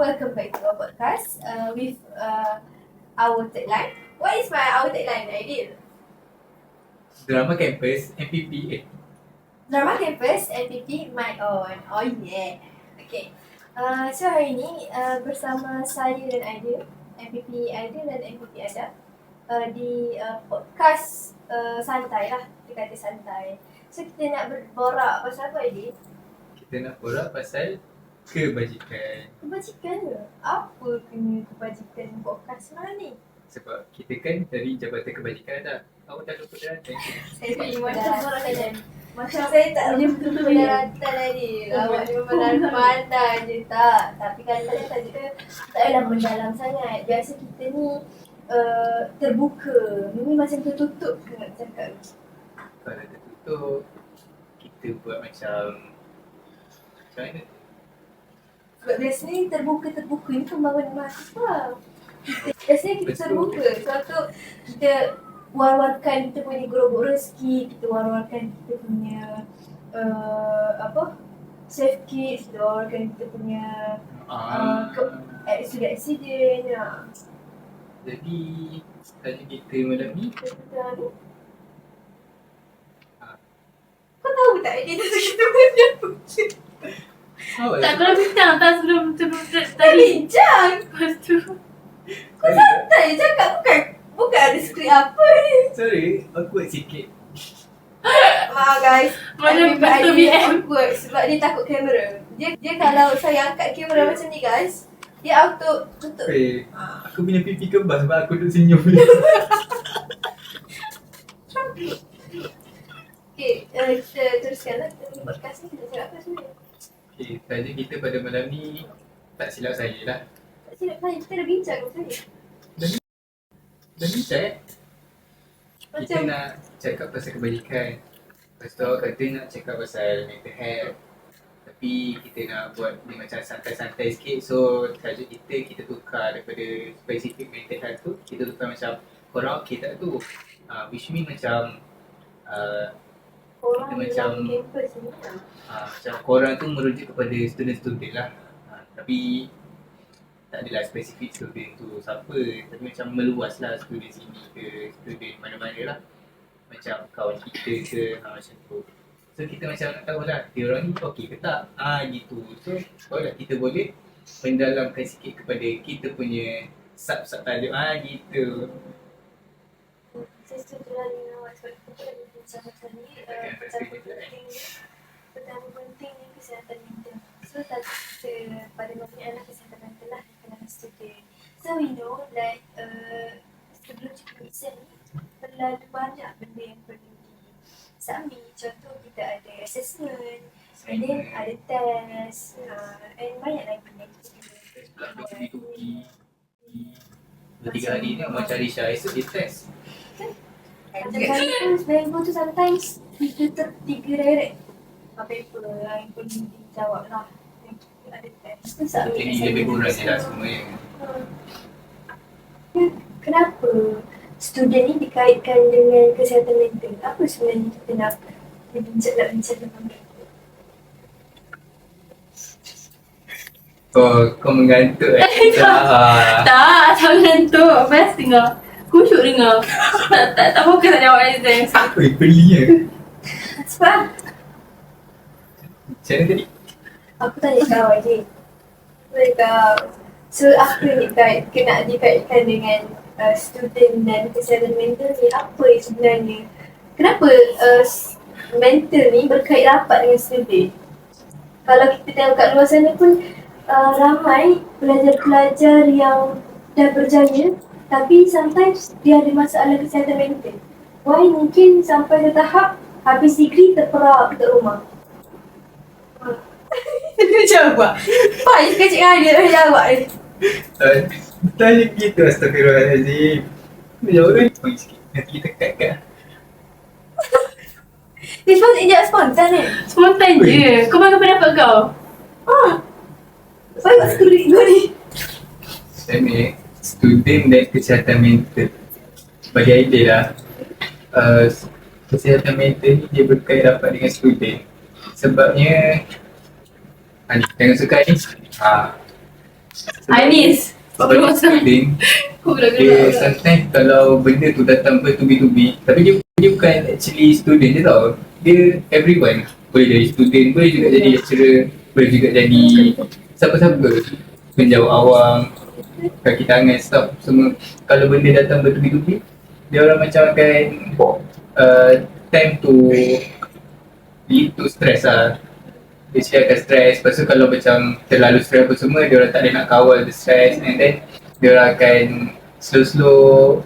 welcome back to our podcast with our tagline. What is our tagline, Aidil? Drama Campus MPP. Drama Campus MPP My Own. Oh yeah. Okay. So hari ni bersama saya dan Aidil, MPP Aidil dan MPP Adab di podcast santai lah. Kita kata santai. So kita nak berborak pasal apa, Aidil? Kita nak borak pasal kebajikan. Kebajikan ke? Apa kena kebajikan podcast sekarang ni? Sebab kita kan dari Jabatan Kebajikan dah. Awak dah lupa dah. Saya tak macam macam saya tak boleh betul-betul daratan Aidil. Awak ni memang pandai je tak. Tapi kadang-kadang saja taklah mendalam sangat. Biasa kita ni terbuka. Ini macam tertutup ke nak cakap. Kalau tertutup, kita buat macam mana? Sebab biasanya terbuka ni pembangunan mahasiswa. Biasanya kita terbuka. Sebab tu kita war-warkan kita punya gerobok rezeki, kita war-warkan kita punya safe kits, kita war-warkan kita punya accident. Jadi tadi kita malam ni Kau tahu tak dia tu kita punya Tak, kau dah bincang tak sebelum tadi bincang. Lepas tu kau santai cakap, bukan ada skrip apa ni. Sorry, awkward sikit. Maaf guys, Macam Aidil BM. awkward sebab dia takut kamera. Dia kalau saya angkat kamera macam ni guys, dia auto tutup. Aku punya pipi kebas sebab aku duduk senyum ni. Okay, kita teruskan lah. Kita podcast ni kita cakap apa sebenarnya? Okay, tadi kita pada malam ni tak silap saya lah. Tak silap saya, kita dah bincang pasal ni. Dah bincang Kita Macam nak cakap pasal kebajikan. Lepas tu awak kata nak cakap pasal mental health. Tapi kita nak buat ni macam santai-santai sikit. So tajuk kita tukar daripada spesifik mental health tu, kita tukar macam korang okay tak tu. Which mean macam orang macam dalam campus ni lah. macam korang tu merujuk kepada student-student lah. Tapi tak adalah spesifik student tu siapa. Tapi macam meluas lah student sini ke student mana-mana lah. Macam kawan kita ke macam tu. So kita macam nak tahu lah dia orang ni okey ke tak. Gitu. So kalau kita boleh mendalamkan sikit kepada kita punya sub tajuk gitu. Saya setuju lah dengan awak sebab kita lagi bincang pasal ni. Pertama penting ni kesihatan mental. So tadi kita pada maksudnya adalah kesihatan mental lah dalam student. So we know like sebelum cikgu exam ni terlalu banyak benda yang perlu di-submit. Contoh kita ada assessment, and then ada test, and banyak lagi yang kita Sebab bertubi-tubi 2-3 hari ni Abang cari Syah, esok dia test. Macam minggu tu sometimes kita 3 direct paper yang perlu dijawab lah. Yang kita ada test tu submit. Jadi lebih kurang je lah semua yang Kenapa student ni dikaitkan dengan kesihatan mental? Apa sebenarnya kita nak bincang tentang mereka? Kau mengantuk Tak, jangan ngantuk. Best dengar. Kusyuk dengar. Tak fokus nak jawab exam. Belinya Sebab macam mana tadi? aku tanya kau je. So apa ni kena dikaitkan dengan student dan kesihatan mental ni? Apa sebenarnya? Kenapa mental ni berkait rapat dengan student? Kalau kita tengok kat luar sana pun ramai pelajar-pelajar yang dah berjaya tapi sometimes dia ada masalah kesihatan mental. Why mungkin sampai ke tahap habis degree terperak kat rumah. Dia jawab. Baik kecil dia jawab ni. Tanya gitu, astagfirullahaladzim. Jawab kan? Poin sikit, nanti kita cut. Dia spontan ni. Spontan je. Kau bagi pendapat kau. Saya buat story kau ni. Sebenarnya, student dan kesihatan mental. Bagi idea lah, kesihatan mental ni dia berkait rapat dengan student. Sebabnya, jangan suka ni. Anis. Sebab student Aku pula dia sometimes kalau benda tu datang bertubi-tubi, tapi dia bukan actually student je tau. Dia everyone. Boleh jadi student, boleh juga jadi lecturer, boleh juga jadi siapa-siapa. Penjawat awam, kaki tangan, staff semua. Kalau benda datang bertubi-tubi, dia orang macam akan time to lead to stress lah. Dia akan stress. Lepas tu kalau macam terlalu stress apa semua, dia orang tak boleh nak kawal the stress, and then dia orang akan slow-slow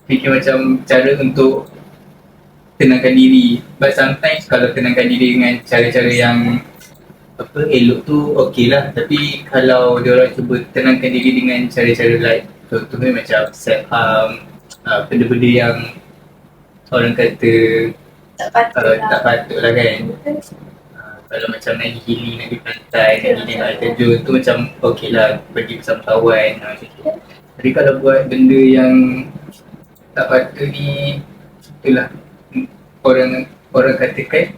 fikir macam cara untuk tenangkan diri. But sometimes kalau tenangkan diri dengan cara-cara yang elok tu okey lah. Tapi kalau dia orang cuba tenangkan diri dengan cara-cara like contohnya macam self-harm, benda-benda yang orang kata Tak patut tak patut lah kan. Kalau macam nak healing, nak pergi pantai, nak pergi air terjun tu macam okey lah, pergi bersama kawan macam tu. Tapi kalau buat benda yang tak patut ni, itulah orang katakan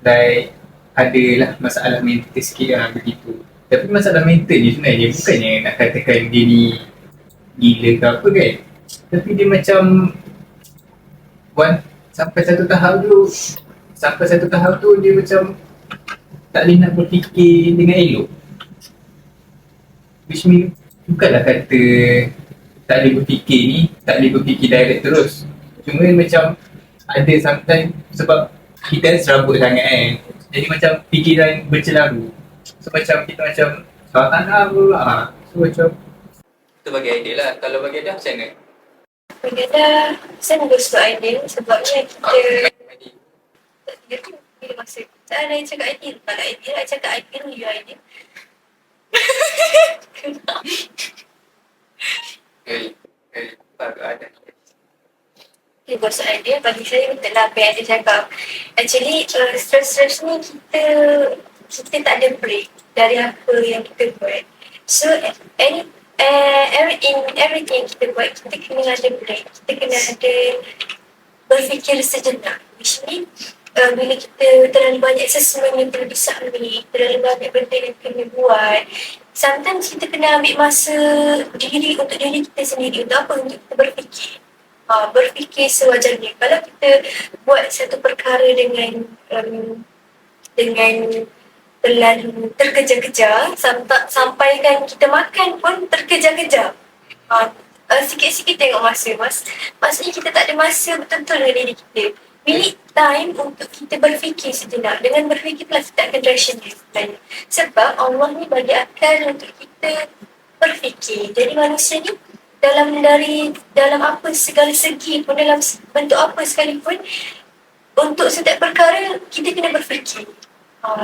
like adalah masalah mental sikit lah begitu. Tapi masalah mental ni sebenarnya bukannya nak katakan dia ni gila ke apa kan. Tapi dia macam sampai satu tahap tu dia macam tak boleh nak berfikir dengan elok. Which means bukanlah kata tak boleh berfikir ni, tak boleh berfikir direct terus. Cuma macam ada sometimes sebab kita serabut sangat kan. Jadi macam fikiran bercelaru. So macam kita macam salah tanah pula. So macam itu bagi idea lah. Kalau bagi idea macam mana? Bagi ada, saya suka idea sebabnya kita bila masa tak ada yang cakap idea, tak ada idea lah cakap idea ni you idea. Bagus ada. Okay, bos idea bagi saya betul lah apa yang dia cakap. Actually, stress ni kita tak ada break dari apa yang kita buat. So, in everything kita buat, kita kena ada break. Kita kena ada berfikir sejenak. Which means, bila kita terlalu banyak assessment yang perlu disubmit, terlalu banyak benda yang kena buat, sometimes kita kena ambil masa untuk diri kita sendiri. Untuk apa? Untuk kita berfikir. Berfikir sewajarnya. Kalau kita buat satu perkara dengan terlalu terkejar-kejar, sampaikan kita makan pun terkejar-kejar. Sikit-sikit tengok masa. Maksudnya kita tak ada masa betul-betul dengan diri kita. Pilih time untuk kita berfikir sejenak. Dengan berfikirlah kita akan rasional sebenarnya. Sebab Allah ni bagi akal untuk kita berfikir. Jadi manusia ni dalam apa segala segi pun, dalam bentuk apa sekalipun, untuk setiap perkara kita kena berfikir.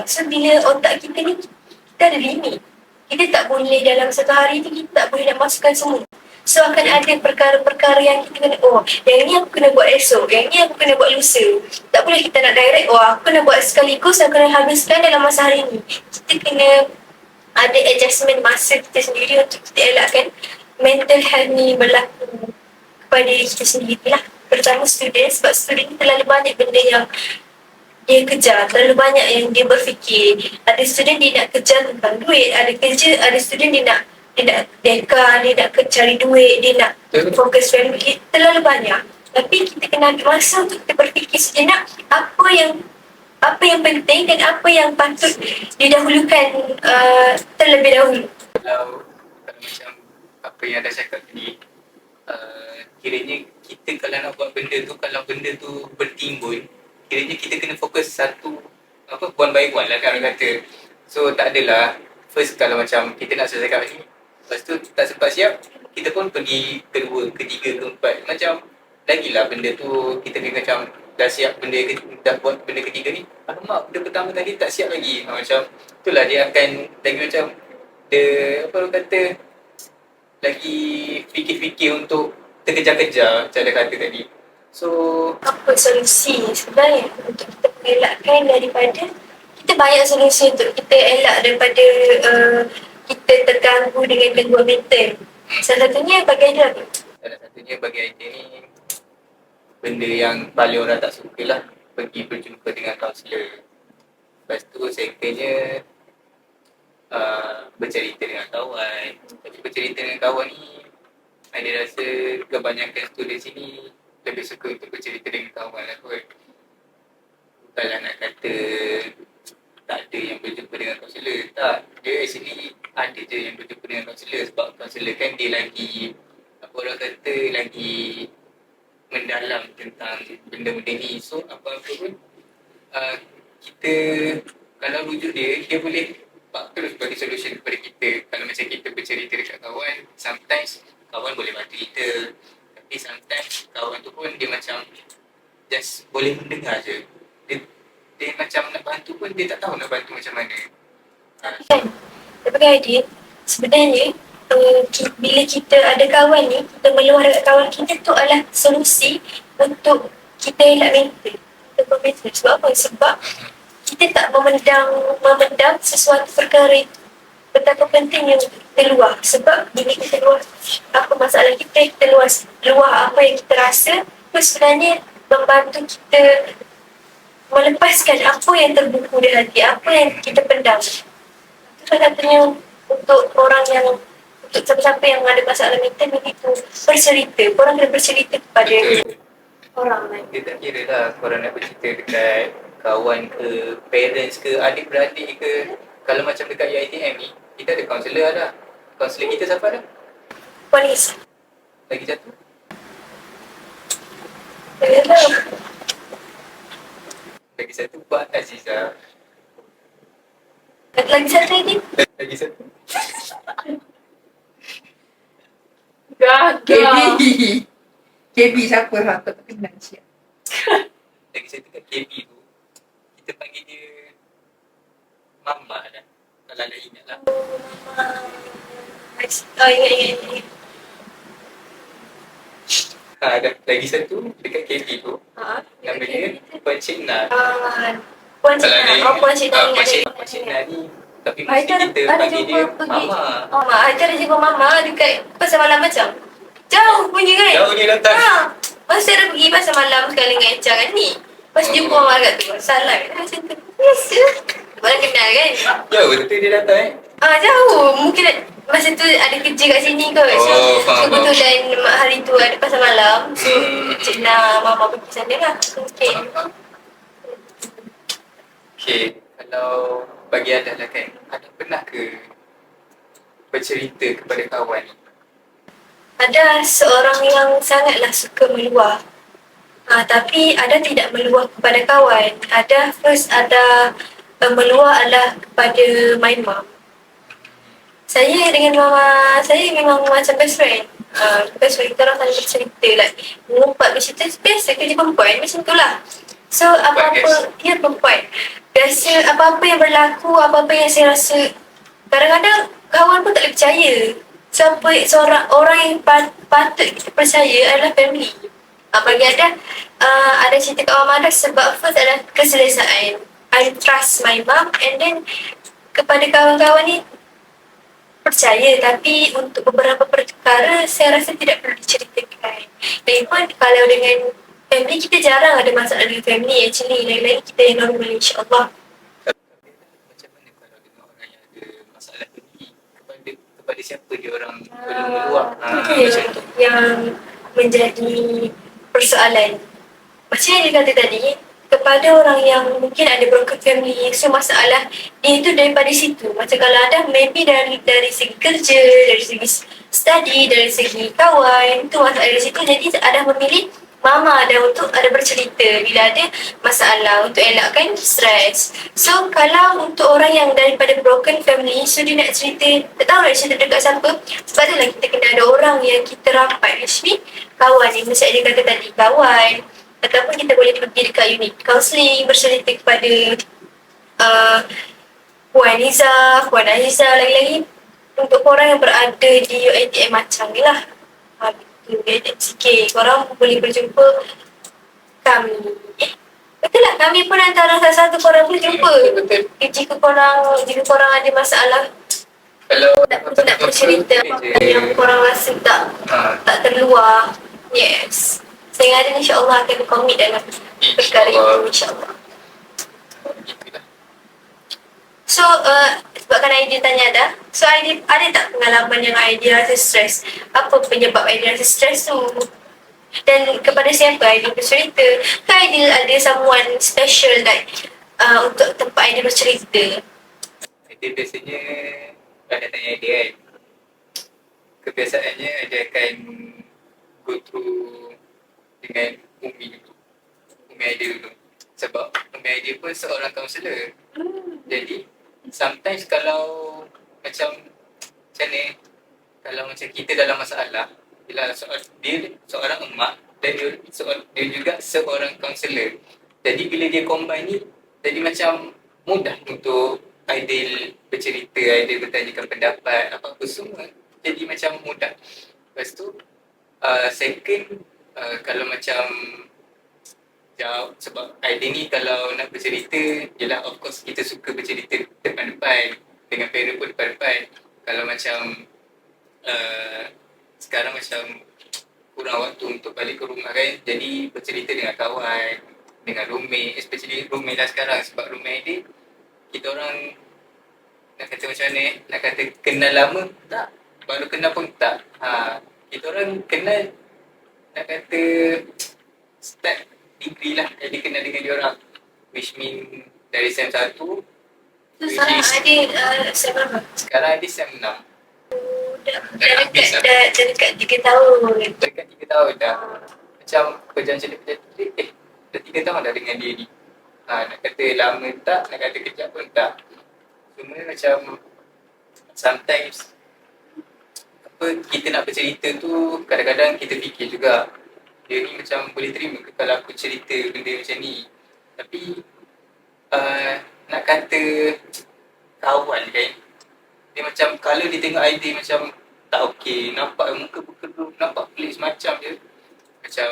So bila otak kita ni, kita ada limit. Kita tak boleh dalam satu hari ni, kita tak boleh nak masukkan semua. So akan ada perkara-perkara yang kita kena, yang ni aku kena buat esok, yang ni aku kena buat lusa. Tak boleh kita nak direct, aku kena buat sekaligus, aku kena habiskan dalam masa hari ni. Kita kena ada adjustment masa kita sendiri untuk kita elakkan mental health ni berlaku kepada kita sendiri lah. Terutama student, sebab student ni terlalu banyak benda yang dia kejar, terlalu banyak yang dia berfikir. Ada student dia nak kejar tentang duit, ada student dia nak deka, dia nak cari duit, dia nak fokus family, terlalu banyak. Tapi kita kena ambil masa untuk kita berfikir sejenak apa yang penting dan apa yang patut didahulukan terlebih dahulu. Kalau macam apa yang dah cakap tadi, kiranya kita kalau nak buat benda tu, kalau benda tu bertimbun, kiranya kita kena fokus satu, one by one lah kan orang kata. So tak adalah first kalau macam kita nak selesaikan ni, lepas tu tak sempat siap, kita pun pergi kedua, ketiga, keempat. Macam lagilah benda tu kita kena macam dah siap dah buat benda ketiga ni, alamak benda pertama tadi tak siap lagi. Macam itulah dia akan lagi macam orang kata lagi fikir-fikir untuk terkejar-kejar macam dia kata tadi. So apa solusi sebenarnya untuk kita mengelakkan daripada, kita banyak solusi untuk kita elak daripada kita terganggu dengan gangguan mental. Salah satunya bagi idea apa? Salah satunya bagi idea ni, benda yang paling orang tak suka lah, pergi berjumpa dengan kaunselor. Lepas tu secondnya bercerita dengan kawan. bercerita dengan kawan ni, ada rasa kebanyakan student sini lebih suka untuk bercerita dengan kawan lah kot. Bukanlah nak kata tak ada yang berjumpa dengan kaunselor. Tak, dia actually ada je yang berjumpa dengan kaunselor. Sebab kaunselor kan dia lagi, apa orang kata, lagi mendalam tentang benda-benda ni. So apa-apa pun kita kalau rujuk dia boleh terus bagi solution kepada kita. Kalau macam kita bercerita dekat kawan, sometimes kawan boleh bantu kita, tapi sometimes kawan tu pun dia macam just boleh mendengar je. Dia macam nak bantu pun dia tak tahu nak bantu macam mana. Kan, sebagai adik, sebenarnya bila kita ada kawan ni, kita meluah dekat kawan kita tu adalah solusi untuk kita elak mental. Kita bermental. Sebab apa? Sebab kita tak memendam sesuatu perkara itu. Betapa pentingnya kita luah. Sebab bila kita luah apa masalah kita luah apa yang kita rasa, itu sebenarnya membantu kita melepaskan apa yang terbuku di hati, apa yang kita pendam. Itu salah satunya untuk orang yang, untuk siapa-siapa yang ada masalah mental begitu, bercerita. Korang kena bercerita kepada orang lain. Dia tak kira lah korang nak bercerita dekat kawan ke, parents ke, adik-beradik ke. Kalau macam dekat UiTM ni, kita ada kaunselor ada. Kaunselor kita siapa ada? Puan Lisa. Lagi satu? Saya tahu. Lagi satu Puan Aziza. Lagi satu lagi. Lagi satu. Gagal. KB siapa? Aku tak kenal siapa. Lagi satu kat KB tu, kita panggil dia Mama dah. Kalau dah ingat lah. Ingat. Ada lagi satu dekat KB tu, nama dia Puan Cik Nar. Puan Cik Nar. Oh, Puan Cik Nar ingat dia. Puan Cik Nar ni, tapi mesti Haikal kita ada panggil jumpa dia pergi. Mama. Mama, Haikal ada jumpa Mama dekat pasar malam macam. Jauh punya kan? Jauh dia datang. Masa ada pergi pasar malam sekali dengan Encang kan ni. Pas jumpa Mama kat tu, salam. Macam tu. Yes. Baru kenal kan? Jauh betul dia datang Jauh. Mungkin masa tu ada kerja kat sini kot. Oh, faham. Kebetulan hari tu ada pasar malam. So, Cik Nah, Mama pergi sana lah. Okay. Okay, kalau bagi Adah lah kan, Adah pernah ke bercerita kepada kawan ni? Ada seorang yang sangatlah suka meluah. Tapi ada tidak meluah kepada kawan. Ada meluah adalah kepada my mom. Saya dengan mama saya memang macam best friend. Best friend, kita orang saling bercerita lah. Mengumpat bercerita, biasa kerja perempuan, macam tu lah. So apa-apa, dia perempuan. Biasa apa-apa yang berlaku, apa-apa yang saya rasa, kadang-kadang kawan pun tak boleh percaya. Seorang orang yang patut kita percaya adalah family. Bagi ada cerita kat Mama Ada sebab first adalah keselesaan. I trust my mom, and then kepada kawan-kawan ni percaya, tapi untuk beberapa perkara saya rasa tidak perlu diceritakan. Dan pun kalau dengan family, kita jarang ada masalah dengan family actually. Lain-lain kita yang normal, insyaAllah. Macam mana kalau dengan orang yang ada masalah ni, kepada siapa dia orang perlu meluah? Macam tu. Yang menjadi persoalan. Macam yang dia kata tadi, kepada orang yang mungkin ada broken family, so masalah dia itu daripada situ. Macam kalau ada maybe dari segi kerja, dari segi study, dari segi kawan, tu masalah dari situ. Jadi ada memilih Mama Ada untuk ada bercerita bila ada masalah untuk elakkan stres. So kalau untuk orang yang daripada broken family, so dia nak cerita, tak tahu nak cerita dekat siapa. Sebab itulah kita kena ada orang yang kita rapat. Actually kawan ni, macam dia kata tadi, kawan. Ataupun kita boleh pergi dekat unit counselling, bercerita kepada Puan Liza, Puan Aziza, lagi-lagi untuk korang yang berada di UiTM macam ni lah. UiTM korang boleh berjumpa kami. Betul lah, kami pun antara salah satu korang boleh jumpa. Betul. Jika korang ada masalah, Kalau nak bercerita yang korang rasa tak terluar, yes. Saya ada insyaAllah akan berkomit dalam perkara itu, insyaAllah. So sebabkan Aidil tanya dah, so Aidil ada tak pengalaman yang Aidil rasa stres? Apa penyebab Aidil rasa stres tu? Dan kepada siapa Aidil bercerita? Ke Aidil ada someone special like untuk tempat Aidil bercerita? Dia biasanya kalau tanya dia kan, kebiasaannya dia akan go through dengan Umi dulu. Umi Aidil dulu. Sebab Umi Aidil pun seorang kaunselor. Jadi sometimes kalau macam ni, kalau macam kita dalam masalah, dia seorang emak dan dia juga seorang kaunselor. Jadi bila dia combine ni, jadi macam mudah untuk Aidil bercerita, Aidil bertanyakan pendapat, apa-apa semua. Jadi macam mudah. Lepas tu, second, kalau macam jauh, sebab Aidil ni kalau nak bercerita, yelah of course kita suka bercerita depan-depan, dengan parent pun depan-depan. Kalau macam sekarang macam kurang waktu untuk balik ke rumah kan, jadi bercerita dengan kawan, dengan roommate, especially roommate lah sekarang. Sebab roommate ni kita orang nak kata macam mana, nak kata kenal lama tak, baru kenal pun tak. Kita orang kenal nak kata start degree lah, jadi kenal dengan dia orang, which mean dari SEM 1. So sekarang Aidil SEM berapa? Sekarang Aidil SEM 6. Dah dekat 3 tahun. Dekat 3 tahun dah. Macam berjalan dah 3 tahun dah dengan dia ni. Nak kata lama tak, nak kata kejap pun tak. Cuma macam sometimes apa kita nak bercerita tu, kadang-kadang kita fikir juga dia ni macam boleh terima ke kalau aku cerita benda macam ni. Tapi nak kata kawan kan, dia macam kalau dia tengok Aidil macam tak okey, nampak muka berkedut, nampak pelik semacam je, macam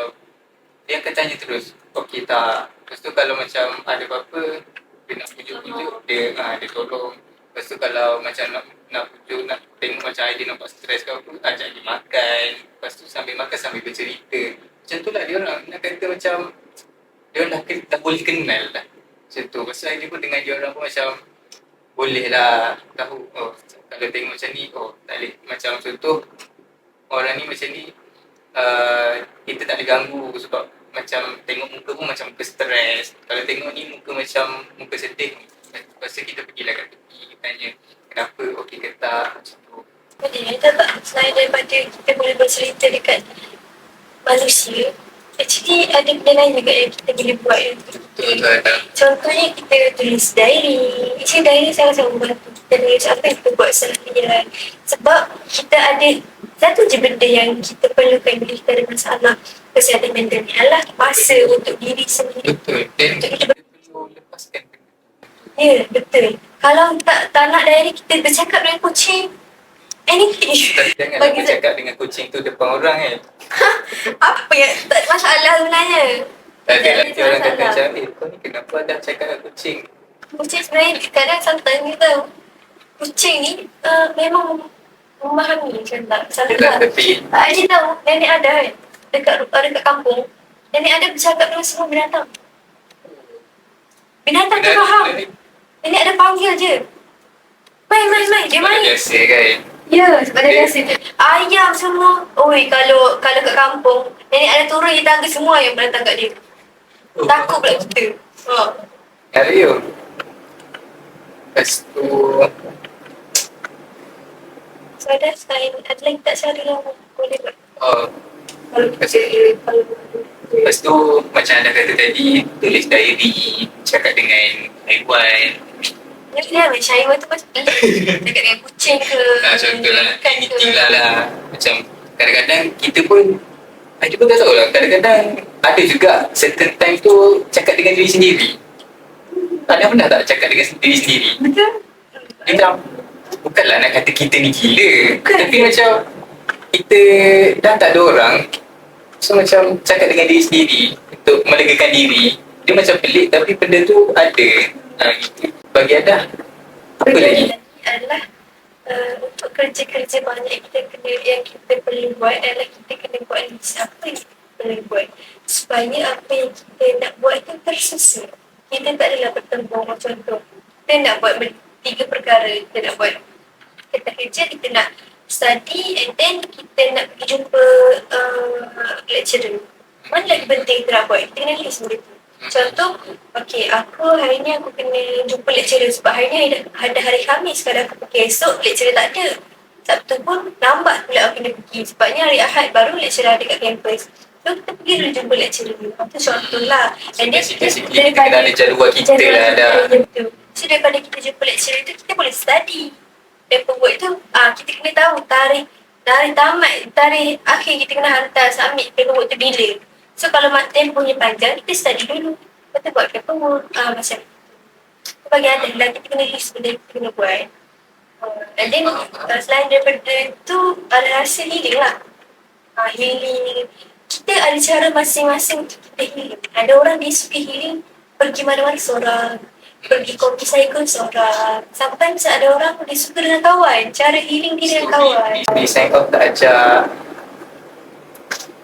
dia akan tanya terus, okey tak? Lepas tu kalau macam ada apa-apa, dia nak pujuk-pujuk, dia tolong. Lepas tu kalau macam nak pujuk, nak tengok macam Aidil nampak stres ke apa, ajak dia makan. Lepas tu sambil makan sambil bercerita. Macam tu lah dia orang, nak kata macam dia orang dah boleh kenal lah. Macam tu. Pasal Aidil pun dengan dia orang pun macam boleh lah tahu, oh kalau tengok macam ni, oh tak boleh. Macam contoh, orang ni macam ni, kita tak boleh ganggu sebab macam tengok muka pun macam muka stres. Kalau tengok ni muka macam muka sedih, lepas tu kita pergilah kat tepi, tanya kenapa, okey ke tak, macam tu. Jadi tak selain daripada kita boleh bercerita dekat manusia, actually ada benda lain juga yang kita boleh buat. Betul ada. Contohnya kita tulis diary. Actually diary sangat-sangat membantu kita nulis apa yang kita buat seharian. Sebab kita ada satu je benda yang kita perlukan bila kita ada masalah kesihatan mental ni adalah masa untuk diri sendiri. Betul. Dan kita perlu lepaskan benda. Ya, betul. Kalau tak nak diary, kita bercakap dengan kucing, anything. Tapi janganlah bercakap dengan kucing tu depan orang kan. Apa yang tak ada masalah sebenarnya. Ada lagi orang kata macam, kau ni kenapa dah cakap dengan kucing? Kucing sebenarnya kadang sometimes kita kucing ni memang memahami macam tak. Salah. Tapi Aji tahu nenek ada kan dekat kampung. Nenek ada bercakap dengan semua binatang. Binatang tu faham. Nenek ada panggil je. Mai. Dia main. biasa kan. Ya, sebab dia biasa. Ayam semua. Oi, kalau kat kampung, nenek ada turun di tangga semua yang datang kat dia. Takut pula kita. Ada you. Lepas tu So ada selain ada lagi tak cara yang boleh buat. Kalau lepas tu macam anda kata tadi, tulis diary, cakap dengan haiwan. Ya, macam haiwan tu macam dekat dengan kucing ke. Contohlah, ikan anything lah. Macam kadang-kadang kita pun, saya pun tak tahu lah, kadang-kadang ada juga certain time tu cakap dengan diri sendiri. Anda pernah tak cakap dengan diri sendiri? Betul. Dia macam, bukanlah nak kata kita ni gila, tapi macam kita dah tak ada orang, so macam cakap dengan diri sendiri untuk melegakan diri. Dia macam pelik tapi benda tu ada. Gitu. Bagi anda apa lagi? Adalah untuk kerja-kerja banyak yang kita perlu buat adalah kita kena buat list apa yang kita perlu buat supaya apa yang kita nak buat itu tersusun. Kita tak adalah bertembung. Contoh, kita nak buat 3 perkara kita nak buat. Kita kerja, kita nak study and then kita nak pergi jumpa lecturer. Mana lagi penting kita nak buat? Kita kena list benda tu. Contoh, okay, aku hari ni aku kena jumpa lecturer sebab hari ni ada hari Khamis. Kalau aku pergi esok, lecturer tak ada. Sabtu pun lambat pula aku kena pergi. Sebabnya hari Ahad baru lecturer ada kat kampus. So kita pergi dulu jumpa lecturer. Itu contoh lah. So basically kita kena ada jadual kita lah dah. So daripada kita jumpa lecturer tu, kita boleh study. Paperwork tu, kita kena tahu tarikh tamat, tarikh akhir kita kena hantar submit paperwork tu bila. So kalau tempohnya panjang, kita study dulu. Kita buat paperwork, macam tu. Bagi ada lah, kita kena list benda kita kena buat. And then, selain daripada tu, ada hasil healing lah. Healing. Kita ada cara masing-masing untuk kita healing. Ada orang dia suka healing, pergi mana-mana seorang. Pergi kopi cycle seorang. Sometimes ada orang dia suka dengan kawan. Cara healing dia dengan kawan. Di sign off tak ajak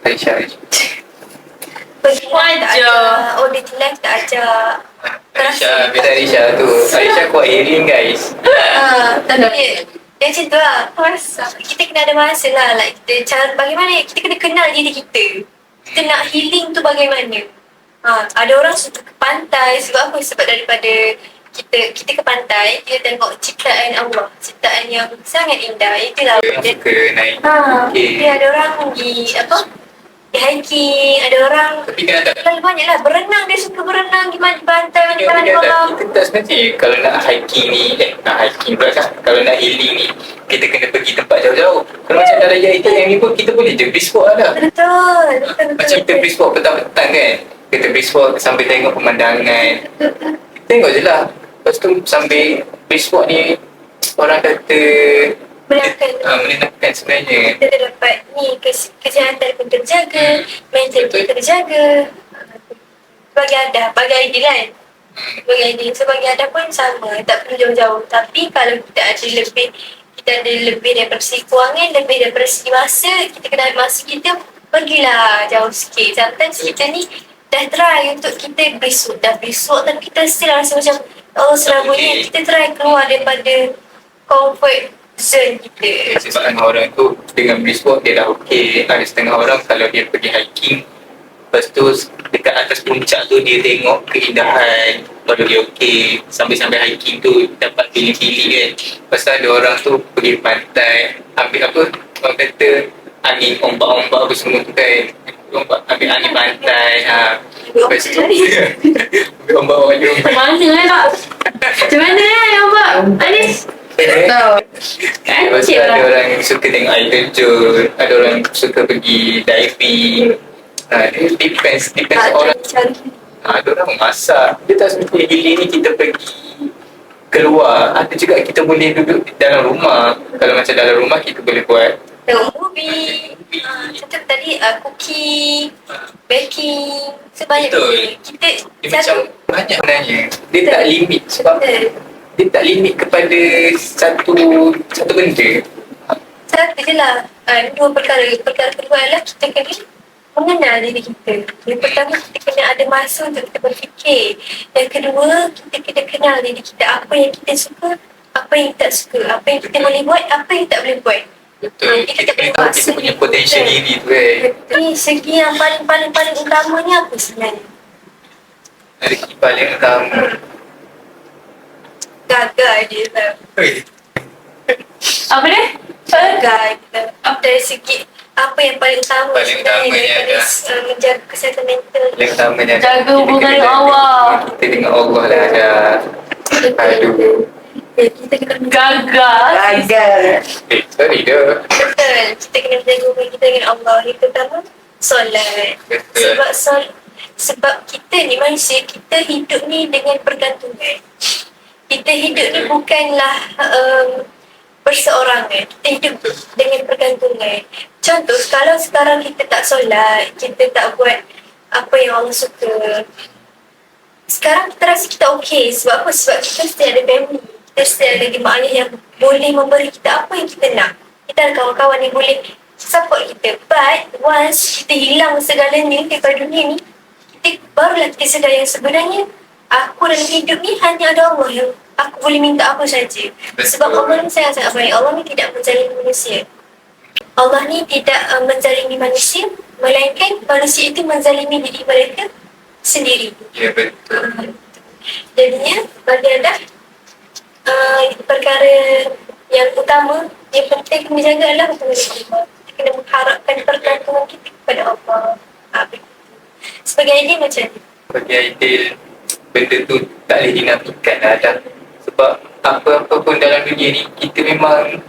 Aisyah. Pergi live tak ajak. Audit live tak ajak. Aisyah, beda Aisyah tu. Aisyah kuat healing guys. Tapi dia macam tu lah. Kita kena ada masa lah. Like kita cara bagaimana kita kena kenal diri kita. Kita nak healing tu bagaimana. Ada orang suka ke pantai. Sebab apa? Sebab daripada kita ke pantai, kita tengok ciptaan Allah, ciptaan yang sangat indah. Itulah Yang suka naik. Dia ada orang pergi hiking, ada orang Tapi kan tak. terlalu banyak lah. Berenang, dia suka berenang di pantai, Tapi mandi malam. kita tak sengaja kalau nak hiking ni, nak hiking pula kan. Kalau nak healing ni, kita kena pergi tempat jauh-jauh. Kalau macam dah raya itu yang ni pun kita boleh je brisk walk lah. Betul. Macam kita brisk walk petang-petang kan. Kita brisk walk sambil tengok pemandangan. Tengok je lah. Lepas tu sambil brisk walk ni, orang kata menenangkan sebenarnya. Kita dapat ni kesihatan pun terjaga, mental pun terjaga. Sebagai ada, bagi idea kan. Sebagai idea, sebagai ada pun sama, tak perlu jauh-jauh. Tapi kalau kita ada lebih daripada segi kewangan, lebih daripada segi masa, kita kena masa kita pergilah jauh sikit. Sometimes kita ni dah try untuk kita besok tapi kita still rasa macam serabutnya. Kita try keluar daripada comfort zone kita. Sebab orang tu dengan brisk walk dia dah okey. Ada setengah orang kalau dia pergi hiking, lepas tu dekat atas puncak tu dia tengok keindahan, baru dia okey. Sambil-sambil hiking tu dapat feeling-feeling kan. Lepas tu ada orang tu pergi pantai, ambil apa, orang kata angin ombak-ombak apa semua tu kan. Ambil angin pantai. Lepas tu ambil ombak-ombak je. Mana lah tak? Macam mana nampak? Anis? Tahu. Lepas tu ada orang yang suka tengok air terjun, ada orang suka pergi diving. Dia depends orang. Ada orang masak. Dia tak semestinya healing ni kita pergi keluar. Ada juga kita boleh duduk dalam rumah. Kalau macam dalam rumah kita boleh buat Tengok movie. Contoh tadi cooking, baking, sebanyak Betul. benda. Kita dia macam banyak sebenarnya. Dia tak limit sebab dia tak limit kepada satu benda. satu je lah. Dua perkara. Perkara kedua adalah kita kena mengenal diri kita. Yang pertama, kita kena ada masa untuk kita berfikir. Yang kedua, kita kena kenal diri kita. Apa yang kita suka, apa yang tak suka. Apa yang kita boleh buat, apa yang tak boleh buat. Betul. Kita kena tahu kita punya potential diri tu kan. Ni segi yang paling utamanya apa sebenarnya? Segi paling utama. Gagal je lah. Apa dia? Gagal kita. Dari segi apa yang paling utama Paling sebenarnya utamanya daripada menjaga kesihatan mental. Paling utamanya Jaga hubungan dengan Allah. Kita dengan Allah lah dah. Aduh. Kita kena Gagal. Sorry dah. betul. Kita kena menjaga hubungan kita dengan Allah. Yang pertama, solat. Betul. Sebab kita ni manusia, kita hidup ni dengan pergantungan. Kita hidup ni bukanlah perseorangan. Kita hidup dengan pergantungan. Contoh, kalau sekarang kita tak solat, kita tak buat apa yang Allah suka, sekarang kita rasa kita okey. Sebab apa? Sebab kita still ada family. Kita still ada ibu ayah yang boleh memberi kita apa yang kita nak. Kita ada kawan-kawan yang boleh support kita. But once kita hilang segalanya daripada dunia ni, barulah kita sedar yang sebenarnya aku dalam hidup ni hanya ada Allah yang aku boleh minta apa saja. Sebab Allah ni sangat-sangat baik. Allah ni tidak menzalimi manusia. Allah ni tidak menzalimi manusia, melainkan manusia itu menzalimi diri mereka sendiri. Ya, betul. Jadinya bagi anda perkara yang utama, yang penting kena jaga adalah hubungan kita. Kita kena mengharapkan pergantungan kita kepada Allah. Sebagai ideal macam ni. Bagi ideal, benda tu tak boleh dinafikan lah dah. Sebab apa-apa pun dalam dunia ni, kita memang,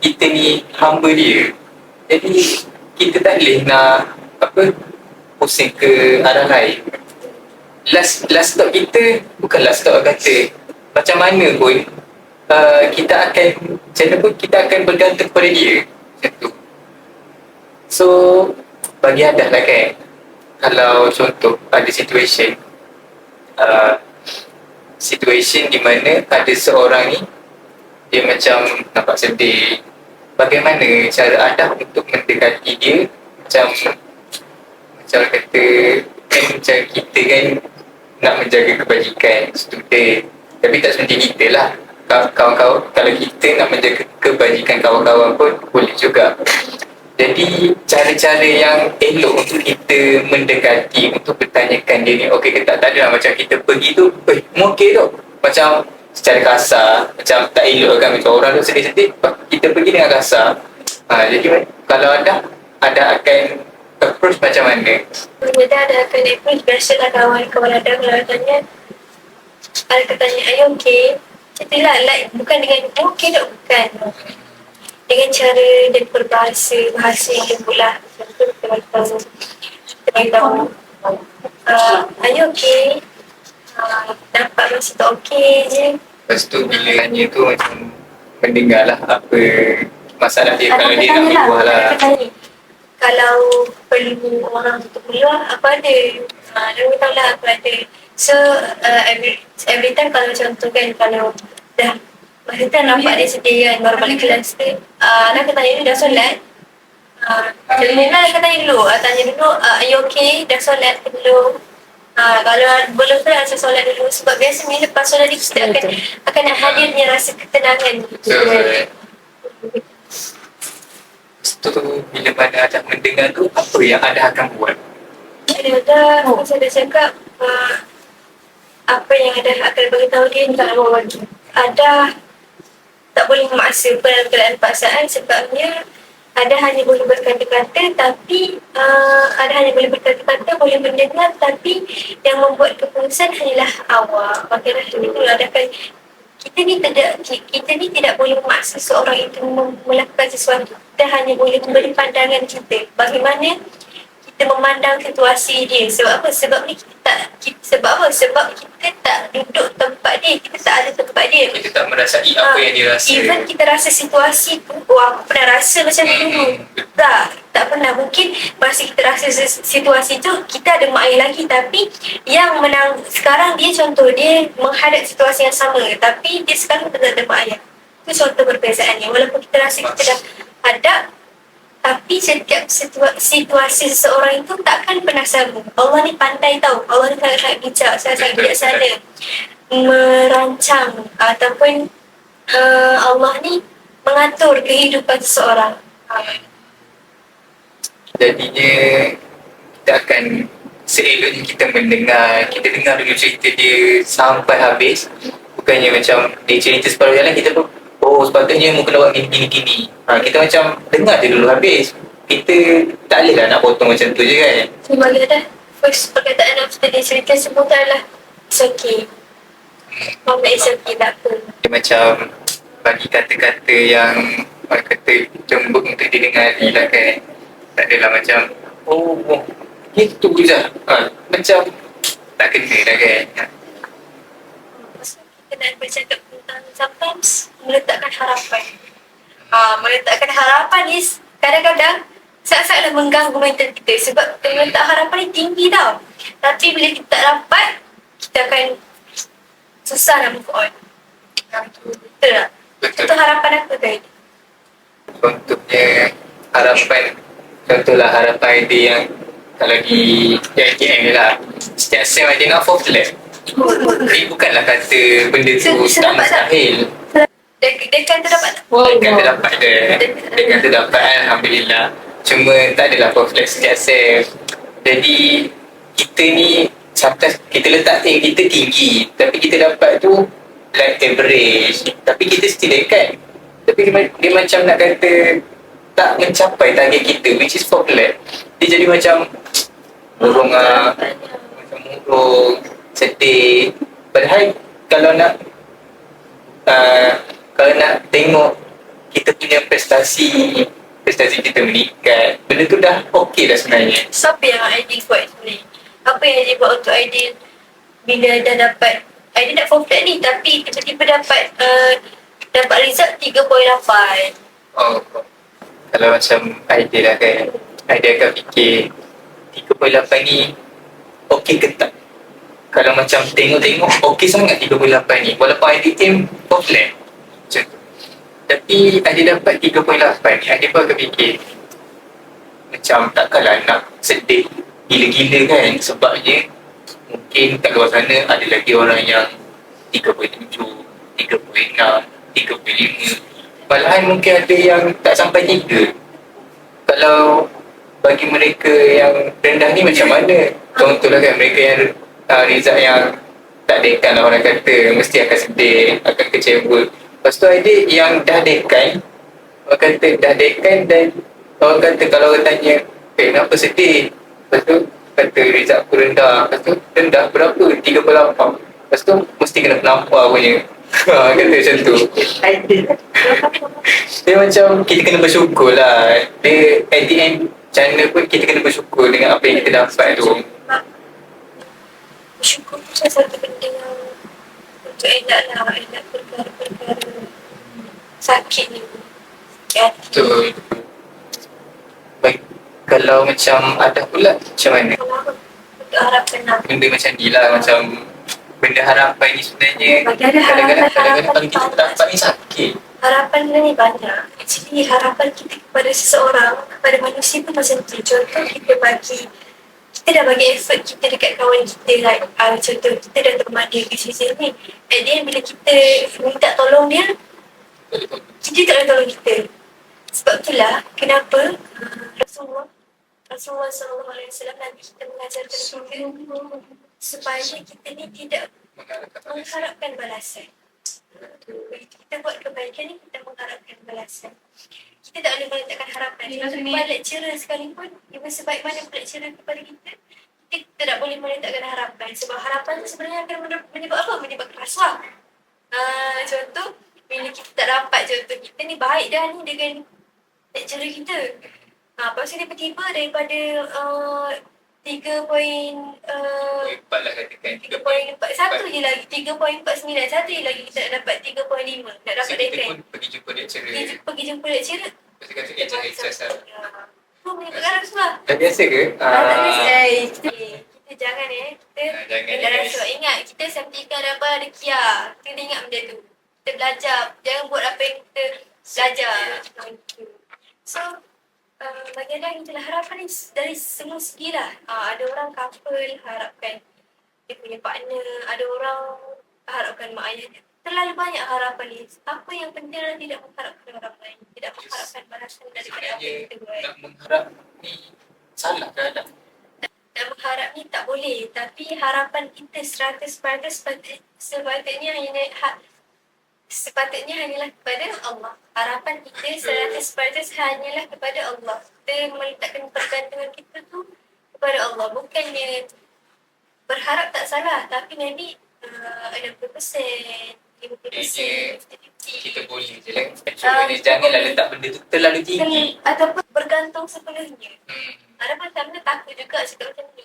kita ni hamba dia. Jadi kita tak boleh nak pusing ke arah lain. Last stop kita bukan last stop kata. Macam mana pun kita akan, macam mana pun kita akan bergantung kepada dia. Macam tu. So bagi Adah lah kan, kalau contoh ada situation di mana ada seorang ni dia macam nampak sedih, bagaimana cara Adah untuk mendekati dia? Macam kata kan, macam kita kan nak menjaga kebajikan student, tapi tak semestinya kita lah, kawan-kawan, kalau kita nak menjaga kebajikan kawan-kawan pun boleh juga. Jadi cara-cara yang elok untuk kita mendekati, untuk bertanyakan dia ni okey ke tak, tak adalah macam kita pergi tu okey tu, macam secara kasar, macam tak elok kan, macam orang tu sedih-sedih kita pergi dengan kasar. Jadi kalau ada akan approach macam mana? Kita ada akan approach, biasalah kawan-kawan ada kalau tanya, ada tanya, are you okay? Catilah, like, bukan dengan okay tak, bukan. Dengan cara dan bahasa yang lembut lah. Contoh kita beritahu, are you okay? Nampak masih tak okay je. Lepas tu bila tanya tu macam mendengar lah apa masalah dia, kalau dia nak berbual lah. Kalau perlu orang untuk keluar, apa ada? Dia tahu lah apa ada. So every time kalau contoh kan, kalau dah masa tu nampak dia sedih kan, baru balik kelas tu, nak tanya dulu dah solat. Nak tanya dulu, are you okay? Dah solat belum? Kalau belum tu rasa solat dulu, sebab biasanya lepas solat ni kita akan hadirnya rasa ketenangan. Tu bila mana Adah mendengar tu, apa yang Adah akan buat? Ada saya dah cakap apa yang Adah akan beritahu dia ni, tak lama lagi. Adah tak boleh memaksa dalam keadaan paksaan, sebabnya Adah hanya boleh berkata-kata, tapi Adah hanya boleh berkata-kata, boleh mendengar, tapi yang membuat keputusan hanyalah awak. Makanya itu Adah akan, kita ni tidak boleh memaksa seorang itu melakukan sesuatu. Kita hanya boleh memberi pandangan kita, bagaimana kita memandang situasi dia. Sebab apa? Sebab kita tak duduk tempat dia, kita tak ada tempat dia. Kita tak merasai apa yang dia rasa. Even kita rasa situasi tu, aku pernah rasa macam ni dulu. Tak pernah. Mungkin masa kita rasa situasi tu, kita ada mak ayah lagi, tapi yang menang sekarang dia, contoh dia menghadap situasi yang sama, tapi dia sekarang tak ada mak ayah. Itu contoh perbezaannya. Walaupun kita rasa kita dah hadap, tapi setiap situasi seseorang itu takkan pernah sama. Allah ni pandai tahu. Allah ni sangat bijak, sangat bijaksana merancang, ataupun Allah ni mengatur kehidupan seseorang. Jadinya kita akan seeloknya kita mendengar, kita dengar dulu cerita dia sampai habis. Bukannya macam dia cerita separuh jalan kita pun sepatutnya mu kena buat gini. Kita macam dengar je dulu habis. Kita tak boleh lah nak potong macam tu je kan. Sebab dah first perkataan after dia cerita semua adalah it's okay. Mama it's okay, tak apa. Dia macam bagi kata-kata yang orang kata lembut untuk didengari lah kan. Tak adalah macam gitu je. Macam tak kena lah kan. Kita nak bercakap tentang sometimes meletakkan harapan. Meletakkan harapan ni kadang-kadang saat-saat mengganggu mental kita, sebab kita meletak harapan ni tinggi tau. Tapi bila kita tak dapat, kita akan susah nak move on. Betul tak? Contoh harapan apa tadi? Contohnya contohlah harapan dia yang kalau di JKM ni lah, setiap sem ada nak fourth lab. Tapi bukanlah kata benda tu tak Sedapat tak? mustahil. Dekan terdapat tak? Dekan terdapat dia. Dekan terdapat Alhamdulillah. Cuma tak adalah perfect setiap sem. Jadi kita ni sometimes kita letak aim kita tinggi, tapi kita dapat tu like average. Tapi kita still dekan. Tapi dia macam nak kata tak mencapai target kita, which is popular. Dia jadi macam murung lah. Macam murung, sedih. Padahal kalau nak kalau nak tengok kita punya prestasi kita meningkat, benda tu dah okey dah sebenarnya. Siapa yang Aidil buat ni? Apa yang Aidil buat untuk Aidil bila dah dapat Aidil nak form flat ni tapi tiba-tiba dapat result 3.8. Oh, kalau macam idea lah kan, idea akan fikir 3.8 ni okey ke tak? Kalau macam tengok-tengok okey sangat 3.8 ni, walaupun idea aim for flat macam tu. Tapi idea dapat 3.8 ni, idea pun akan fikir macam takkanlah nak sedih gila-gila kan, sebabnya mungkin kat luar sana ada lagi orang yang 3.7, 3.6, 3.5. Malahan mungkin ada yang tak sampai 3. Kalau bagi mereka yang rendah ni macam mana? Contohlah kan, mereka yang result yang tak dekan lah orang kata, mesti akan sedih, akan kecewa. Lepas tu ada yang dah dekan, orang kata dah dekan dan orang kata kalau orang tanya, kenapa sedih? Lepas tu kata result aku rendah. Lepas tu rendah berapa? 3.8. Lepas tu mesti kena penampar punya. Kata macam tu. Dia macam kita kena bersyukur lah. Dia at the end macam mana pun kita kena bersyukur dengan apa yang kita dapat tu. Bersyukur tu salah satu benda yang untuk elak perkara-perkara sakit ni. Ya. Betul. Baik, kalau macam ada pula macam mana? Untuk harapan nak. Benda macam ni lah, macam benda harapan ni sebenarnya Bagi ada kadang-kadang kalau kita harapan dapat ni sakit. harapan ni banyak. Actually harapan kita kepada seseorang, kepada manusia pun macam tu. Contoh kita dah bagi effort kita dekat kawan kita, like contoh kita dah teman dia ke sini ni. At the end bila kita minta tolong dia, dia tak boleh tolong kita. Sebab itulah kenapa Rasulullah SAW nanti kita mengajarkan kita supaya kita ni tidak mengharapkan balasan. Kita buat kebaikan ni kita mengharapkan balasan. Kita tak boleh meletakkan harapan. Buat lecturer sekalipun, even sebaik mana lecturer kepada kita, kita tak boleh meletakkan harapan. Sebab harapan tu sebenarnya akan menyebab apa? Menyebab rasuah. Contoh, bila kita tak dapat, contoh kita ni baik dah ni dengan lecturer kita. Lepas tu tiba-tiba daripada 3.4 lah katakan 3.4 satu je lagi 3.49 satu je lagi kita nak dapat 3.5 nak dapat so, kita dekan. pun pergi jumpa lecturer. Pergi jumpa lecturer. Lepas tu kata lecturer ikhlas lah. Tu menyebabkan semua. Dah biasa ke? Tak biasa. Kita jangan kita jangan dah rasa. Ingat kita sertifikat apa ada KIA. Kita ingat benda tu. Kita belajar. Jangan buat apa yang kita belajar. So bagi anda itulah harapan ni dari semua segi lah. Ada orang couple harapkan dia punya partner, ada orang harapkan mak ayah dia. Terlalu banyak harapan ni. Apa yang penting adalah tidak mengharapkan orang lain, tidak mengharapkan balasan daripada apa yang kita buat. Nak mengharap ni salah ke tak? Nak mengharap ni tak boleh, tapi harapan kita 100% sepatutnya hanyalah kepada Allah. Harapan kita 100% hanyalah kepada Allah. Kita meletakkan pergantungan kita tu kepada Allah. Bukannya berharap tak salah, tapi maybe 60%, 50%, 50%. Kita boleh je lah. Janganlah letak benda tu terlalu tinggi. Ataupun bergantung sepenuhnya. Harapan tak benda takut juga cakap macam ni.